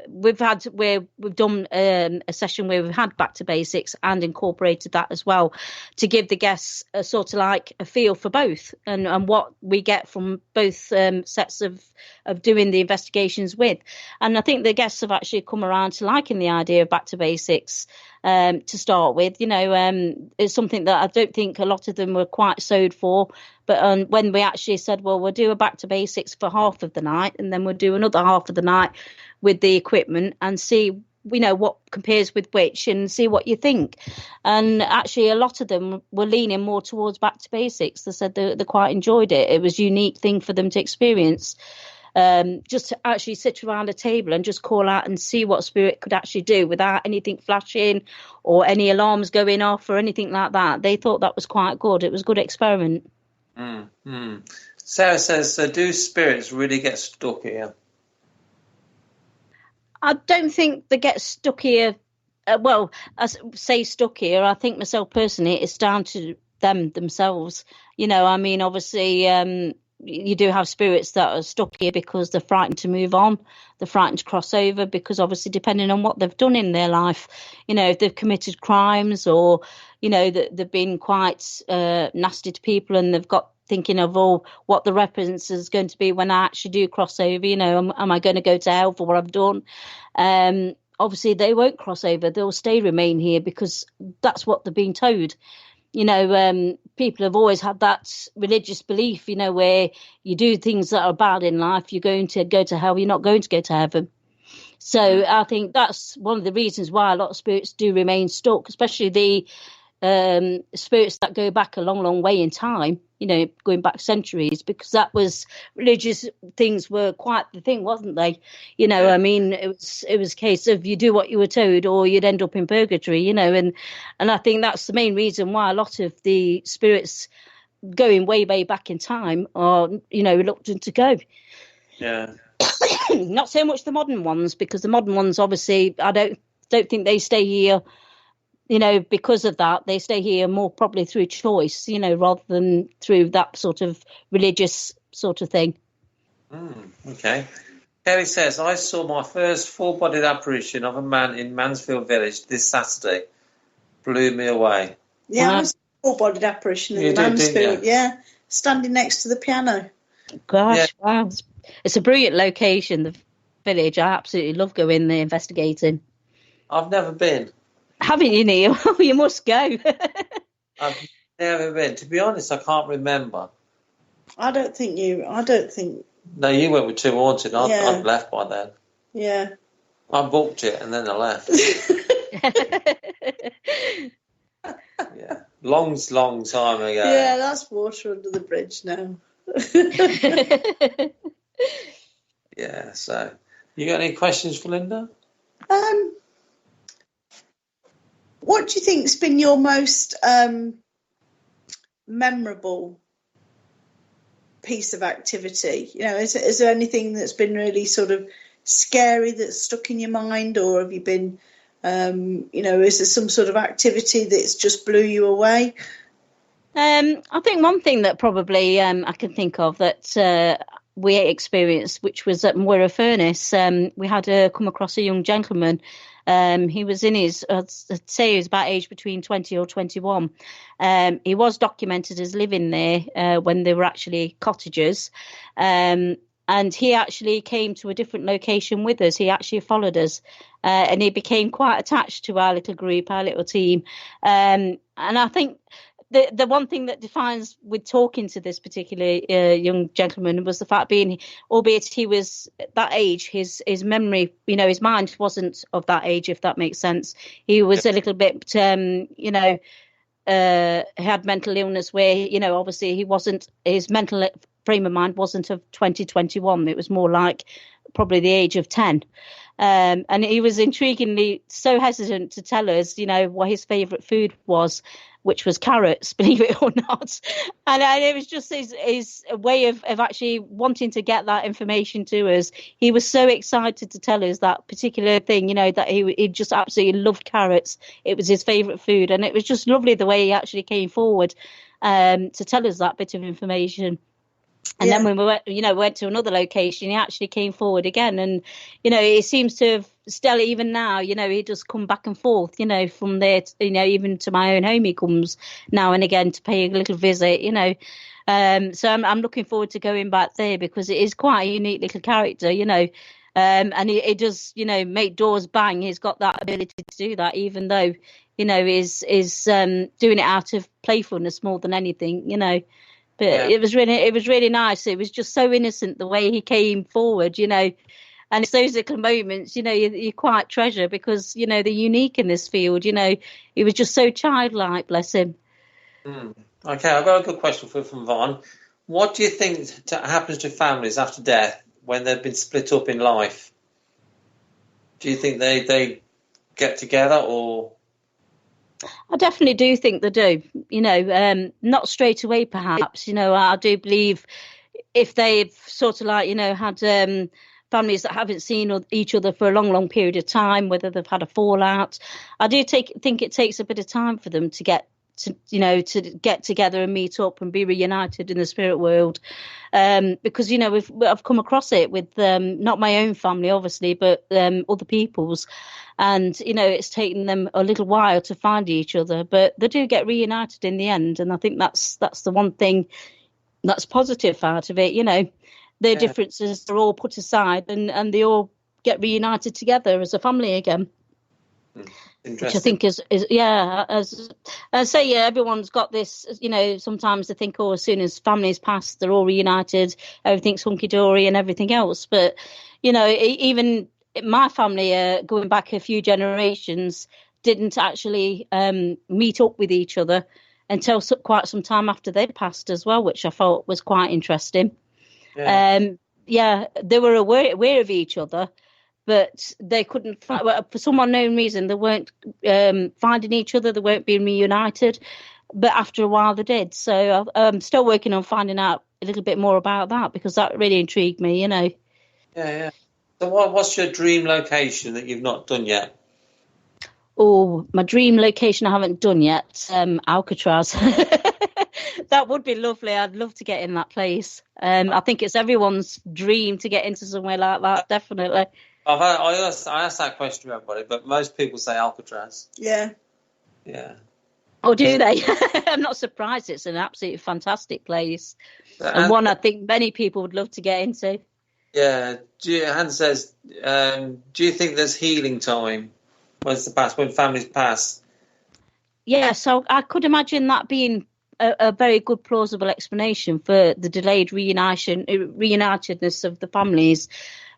we've done a session where we've had back to basics and incorporated that as well, to give the guests a sort of like a feel for both and what we get from both sets of doing the investigations with. And I think the guests have actually come around to liking the idea of back to basics. To start with, it's something that I don't think a lot of them were quite sold for. But when we actually said, well, we'll do a back to basics for half of the night, and then we'll do another half of the night with the equipment and see, what compares with which and see what you think. And actually, a lot of them were leaning more towards back to basics. They said they quite enjoyed it. It was a unique thing for them to experience. Just to actually sit around a table and just call out and see what spirit could actually do without anything flashing or any alarms going off or anything like that. They thought that was quite good. It was a good experiment. Sarah says, do spirits really get stuck here? I don't think they get stuck here. I say stuck here. I think myself personally, it's down to them themselves. Obviously, you do have spirits that are stuck here because they're frightened to move on. They're frightened to cross over because obviously depending on what they've done in their life, if they've committed crimes or, that they've been quite nasty to people and they've got thinking of, what the reference is going to be when I actually do cross over, am I going to go to hell for what I've done? Obviously they won't cross over. They'll remain here because that's what they're being told. People have always had that religious belief, where you do things that are bad in life, you're going to go to hell, you're not going to go to heaven. So I think that's one of the reasons why a lot of spirits do remain stuck, especially the spirits that go back a long, long way in time, going back centuries, because that was religious things were quite the thing, wasn't they? It was a case of you do what you were told or you'd end up in purgatory, and I think that's the main reason why a lot of the spirits going way, way back in time are, reluctant to go. Yeah. Not so much the modern ones, because the modern ones, obviously, I don't think they stay here, because of that. They stay here more probably through choice, rather than through that sort of religious sort of thing. Okay. Kelly says, I saw my first full-bodied apparition of a man in Mansfield Village this Saturday. Blew me away. Yeah, I was a full-bodied apparition in Mansfield, standing next to the piano. Gosh, wow. It's a brilliant location, the village. I absolutely love going there investigating. I've never been. Haven't you, Neil? You must go. I've never been. To be honest, I can't remember. I don't think. No, you went with Too Haunted. I'd left by then. Yeah. I booked it and then I left. Yeah. Long time ago. Yeah, that's water under the bridge now. Yeah, so you got any questions for Lynda? What do you think's been your most memorable piece of activity? Is there anything that's been really sort of scary that's stuck in your mind, or have you been, is there some sort of activity that's just blew you away? I think one thing that probably I can think of that we experienced, which was at Moira Furnace, we had come across a young gentleman. He was in his, I'd say he was about age between 20 or 21. He was documented as living there when they were actually cottagers. And he actually came to a different location with us. He actually followed us and he became quite attached to our little group, our little team. And I think the one thing that defines with talking to this particular young gentleman was the fact being, albeit he was that age, his memory, his mind wasn't of that age, if that makes sense. He was a little bit, had mental illness where, obviously he wasn't, his mental frame of mind wasn't of 2021. It was more like probably the age of 10. And he was intriguingly so hesitant to tell us, what his favourite food was, which was carrots, believe it or not. And it was just his way of actually wanting to get that information to us. He was so excited to tell us that particular thing, that he just absolutely loved carrots. It was his favourite food. And it was just lovely the way he actually came forward to tell us that bit of information. And then when we went to another location, he actually came forward again. And, he seems to have still, even now, he does come back and forth, from there, even to my own home, he comes now and again to pay a little visit, So I'm looking forward to going back there because it is quite a unique little character, and he does, make doors bang. He's got that ability to do that, even though, is doing it out of playfulness more than anything, But it was really nice. It was just so innocent the way he came forward, and it's those little moments, you quite treasure because, they're unique in this field, he was just so childlike, bless him. Okay, I've got a good question from Vaughn. What do you think happens to families after death when they've been split up in life? Do you think they get together or... I definitely do think they do, not straight away, perhaps. I do believe if they've sort of had families that haven't seen each other for a long, long period of time, whether they've had a fallout, I do think it takes a bit of time for them to get to get together and meet up and be reunited in the spirit world. Because, I've come across it with not my own family, obviously, but other people's. And, it's taken them a little while to find each other, but they do get reunited in the end. And I think that's the one thing that's positive out of it. Their differences are all put aside and they all get reunited together as a family again. Which I think is as I say, everyone's got this, sometimes they think, as soon as family's passed, they're all reunited, everything's hunky-dory and everything else. But, even my family, going back a few generations, didn't actually meet up with each other until quite some time after they'd passed as well, which I thought was quite interesting. They were aware of each other, but they couldn't find, for some unknown reason, they weren't finding each other, they weren't being reunited, but after a while they did. So I'm still working on finding out a little bit more about that because that really intrigued me, Yeah. So what's your dream location that you've not done yet? Oh, my dream location I haven't done yet, Alcatraz. That would be lovely. I'd love to get in that place. I think it's everyone's dream to get into somewhere like that, definitely. I asked that question to everybody, but most people say Alcatraz. Yeah. Oh, do they? I'm not surprised. It's an absolutely fantastic place. And one I think many people would love to get into. Yeah. Hans says, do you think there's healing time when families pass? Yeah, so I could imagine that being a very good plausible explanation for the delayed reunitedness of the families.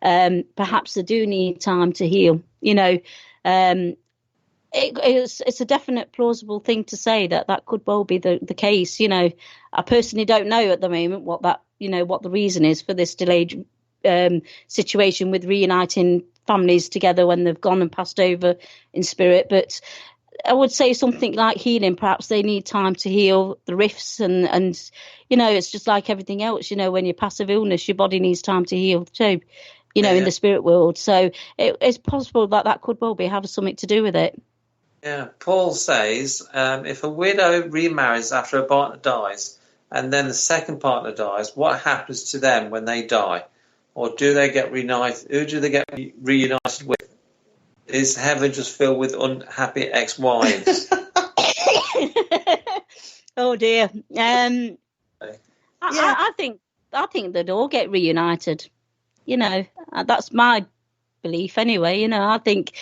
Perhaps they do need time to heal. It's a definite plausible thing to say that could well be the case. I personally don't know at the moment what the reason is for this delayed situation with reuniting families together when they've gone and passed over in spirit. But I would say something like healing. Perhaps they need time to heal the rifts and it's just like everything else. When you pass of illness, your body needs time to heal too. In the spirit world. So it's possible that could well have something to do with it. Yeah, Paul says if a widow remarries after a partner dies and then the second partner dies, what happens to them when they die? Or do they get reunited? Who do they get reunited with? Is heaven just filled with unhappy ex-wives? Oh dear. I think they'd all get reunited. That's my belief anyway. I think,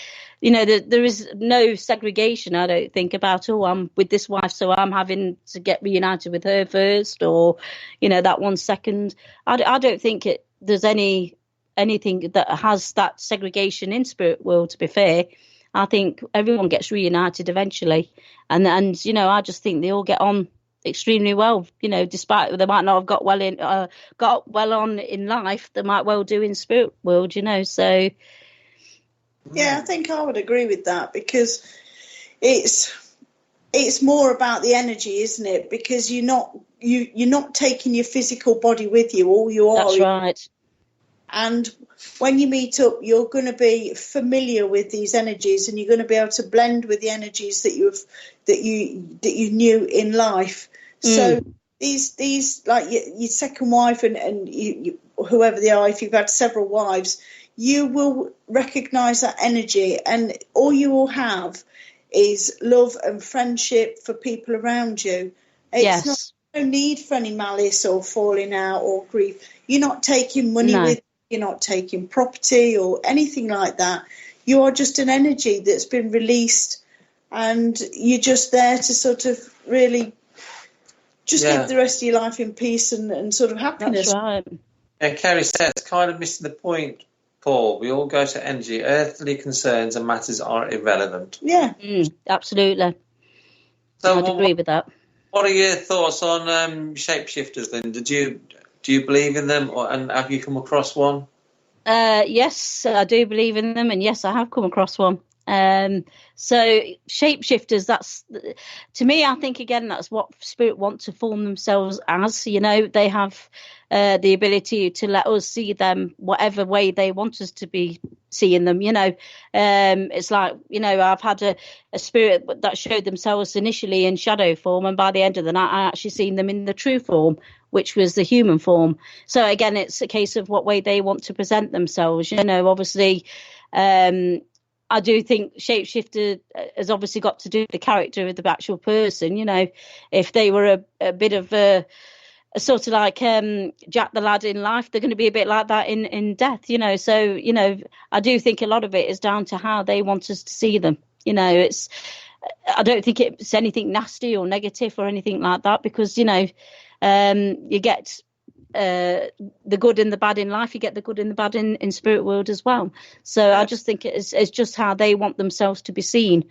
there is no segregation, I don't think, about, I'm with this wife, so I'm having to get reunited with her first, or, that one second. I don't think there's anything that has that segregation in spirit world, to be fair. I think everyone gets reunited eventually. And I just think they all get on extremely well, despite they might not have got well on in life, they might well do in spirit world, so. Yeah, I think I would agree with that, because it's more about the energy, isn't it? Because you're not taking your physical body with you. All you are. That's right. And when you meet up, you're going to be familiar with these energies, and you're going to be able to blend with the energies that you knew in life. So these like your second wife and you, whoever they are, if you've had several wives, you will recognise that energy, and all you will have is love and friendship for people around you. It's no need for any malice or falling out or grief. You're not taking money with you, you're not taking property or anything like that. You are just an energy that's been released, and you're just there to sort of really just live the rest of your life in peace and sort of happiness. That's right. Yeah, Kerry says, kind of missing the point, Paul. We all go to energy. Earthly concerns and matters are irrelevant. Yeah. Absolutely. So I'd agree with that. What are your thoughts on shapeshifters, Lynda? Do you believe in them, and have you come across one? Yes, I do believe in them, and yes, I have come across one. So shapeshifters, that's, to me, I think, again, that's what spirit want to form themselves as. They have the ability to let us see them whatever way they want us to be seeing them. It's like, I've had a spirit that showed themselves initially in shadow form, and by the end of the night I actually seen them in the true form, which was the human form. So again, it's a case of what way they want to present themselves. Obviously, I do think shapeshifter has obviously got to do with the character of the actual person. If they were a bit of a sort of like Jack the Lad in life, they're going to be a bit like that in death. So I do think a lot of it is down to how they want us to see them. I don't think it's anything nasty or negative or anything like that, because you get the good and the bad in life, you get the good and the bad in spirit world as well. So I just think it's just how they want themselves to be seen.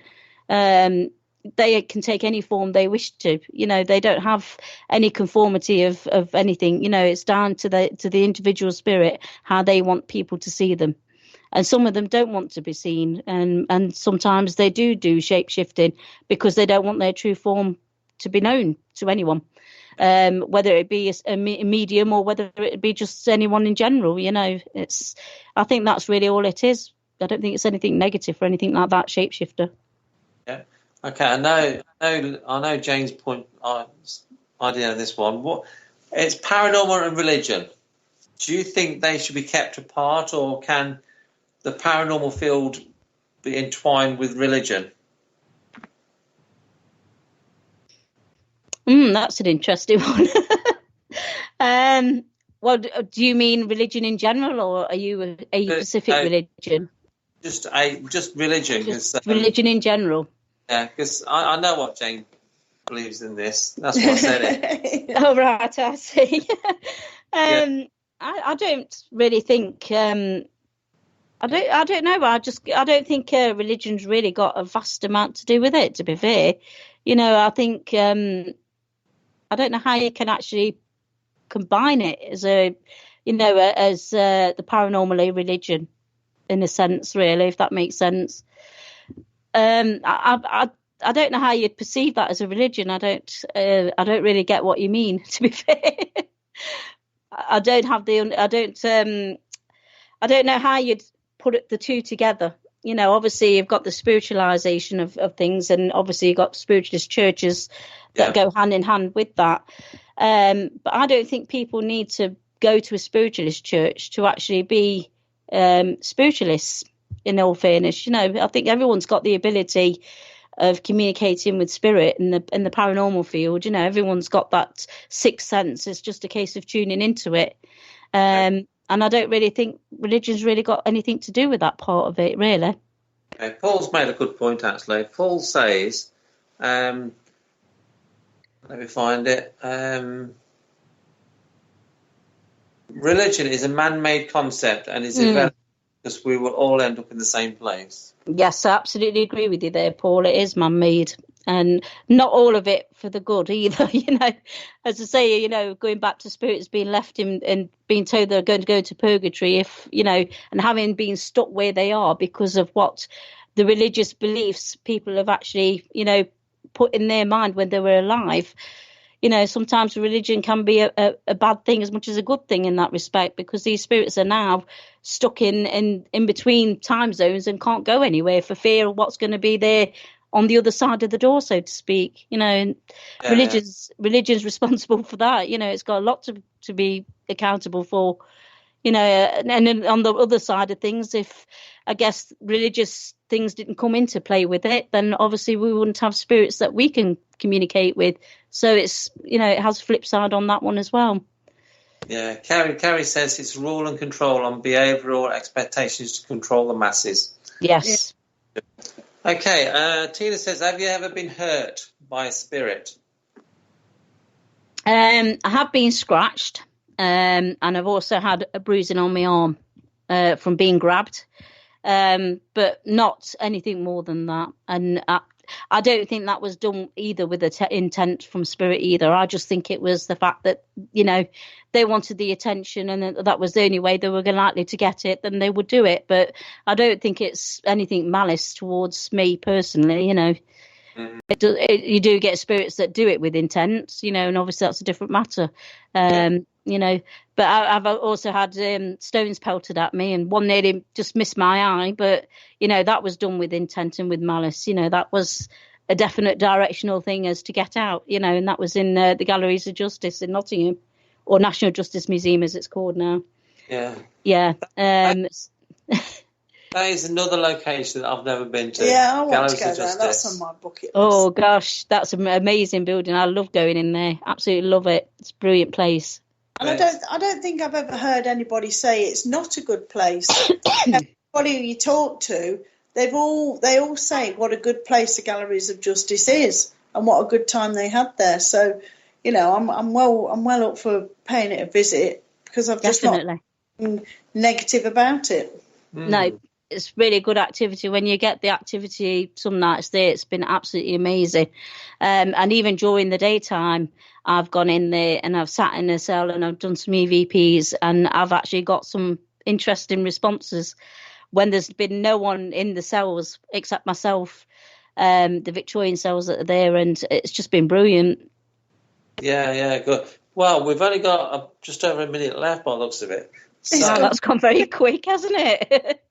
They can take any form they wish to. They don't have any conformity of anything. It's down to the individual spirit, how they want people to see them. And some of them don't want to be seen, and sometimes they do shape shifting because they don't want their true form to be known to anyone. Whether it be a medium or whether it be just anyone in general, I think that's really all it is. I don't think it's anything negative or anything like that, shapeshifter. Yeah. Okay. I know Jane's point idea on this one. It's paranormal and religion. Do you think they should be kept apart, or can the paranormal field be entwined with religion? That's an interesting one. Well, do you mean religion in general, or are you a specific religion? Just religion. Just religion in general. Yeah, because I know what Jane believes in this. That's why I said it. Oh, right, I see. I don't really think. I don't know. I don't think religion's really got a vast amount to do with it, to be fair. I think. I don't know how you can actually combine it as the paranormal religion, in a sense, really, if that makes sense. I don't know how you'd perceive that as a religion. I don't really get what you mean, to be fair. I don't know how you'd put the two together. obviously you've got the spiritualization of things, and obviously you've got spiritualist churches that go hand in hand with that. But I don't think people need to go to a spiritualist church to actually be spiritualists, in all fairness. I think everyone's got the ability of communicating with spirit in the paranormal field. Everyone's got that sixth sense. It's just a case of tuning into it. And I don't really think religion's really got anything to do with that part of it, really. Paul's made a good point, actually. Paul says, let me find it. Religion is a man-made concept and is irrelevant because we will all end up in the same place. Yes, I absolutely agree with you there, Paul. It is man-made, and not all of it for the good either. As I say, going back to spirits being left in and being told they're going to go to purgatory, and having been stuck where they are because of what the religious beliefs people have actually, put in their mind when they were alive. Sometimes religion can be a bad thing as much as a good thing in that respect, because these spirits are now stuck in between time zones and can't go anywhere for fear of what's going to be there on the other side of the door, so to speak. And religion's responsible for that. It's got a lot to be accountable for. And then on the other side of things, if I guess religious things didn't come into play with it, then obviously we wouldn't have spirits that we can communicate with. So it's, it has a flip side on that one as well. Yeah, Carrie says it's rule and control on behavioural expectations to control the masses. Yes. Yeah. Okay, Tina says, have you ever been hurt by a spirit? I have been scratched. And I've also had a bruising on my arm from being grabbed, but not anything more than that. And I don't think that was done either with intent from spirit either. I just think it was the fact that, they wanted the attention, and that was the only way they were likely to get it, then they would do it. But I don't think it's anything malice towards me personally, You do get spirits that do it with intent, and obviously that's a different matter. But I've also had stones pelted at me, and one nearly just missed my eye, but that was done with intent and with malice. That was a definite directional thing as to get out, and that was in the Galleries of Justice in Nottingham, or National Justice Museum as it's called now. That is another location that I've never been to. Yeah, I want to go there. That's on my bucket list. Oh gosh, that's an amazing building. I love going in there. Absolutely love it. It's a brilliant place. And I don't think I've ever heard anybody say it's not a good place. Everybody who you talk to, they all say what a good place the Galleries of Justice is and what a good time they had there. So, I'm well up for paying it a visit, because I've just not been negative about it. No, it's really a good activity. When you get the activity some nights there, it's been absolutely amazing. And even during the daytime, I've gone in there and I've sat in a cell and I've done some EVPs, and I've actually got some interesting responses when there's been no one in the cells except myself, the Victorian cells that are there, and it's just been brilliant. Yeah, good. Well, we've only got just over a minute left by the looks of it. So that's gone very quick, hasn't it?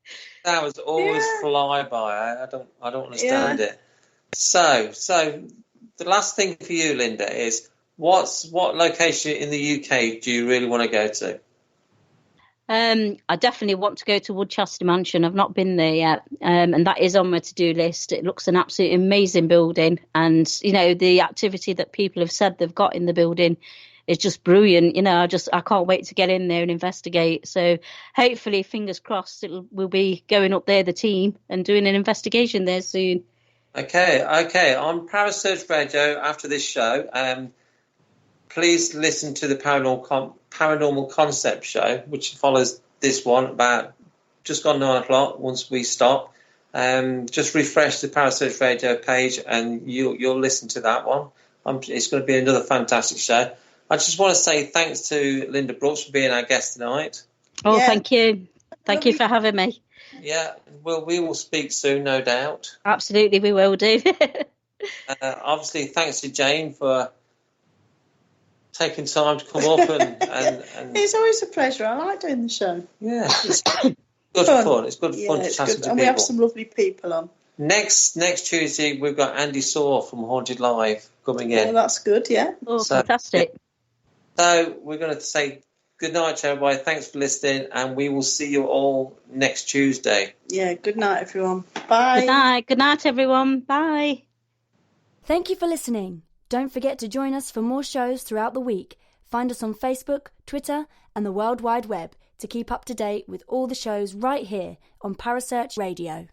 That was always fly by. I don't understand it. So the last thing for you, Lynda, is what location in the UK do you really want to go to? I definitely want to go to Woodchester Mansion. I've not been there yet, and that is on my to-do list. It looks an absolutely amazing building, and the activity that people have said they've got in the building is just brilliant. I can't wait to get in there and investigate. So hopefully, fingers crossed, we'll be going up there, the team, and doing an investigation there soon. Okay. On Parasearch Radio after this show, please listen to the Paranormal Concept show, which follows this one about just gone 9 o'clock. Once we stop, just refresh the Parasearch Radio page and you'll listen to that one. It's going to be another fantastic show. I just want to say thanks to Lynda Brookes for being our guest tonight. Oh, thank you. Thank you for having me. Yeah, well, we will speak soon, no doubt. Absolutely, we will do. Obviously, thanks to Jane for taking time to come up and It's always a pleasure. I like doing the show. Yeah, Good fun. It's good fun to it's chat good. to people. And we have some lovely people on. Next Tuesday, we've got Andy Saw from Haunted Live coming in. Oh, that's good, yeah. Oh, fantastic. So we're going to say good night to everybody. Thanks for listening, and we will see you all next Tuesday. Yeah, good night, everyone. Bye. Good night. Good night, everyone. Bye. Thank you for listening. Don't forget to join us for more shows throughout the week. Find us on Facebook, Twitter, and the World Wide Web to keep up to date with all the shows right here on Parasearch Radio.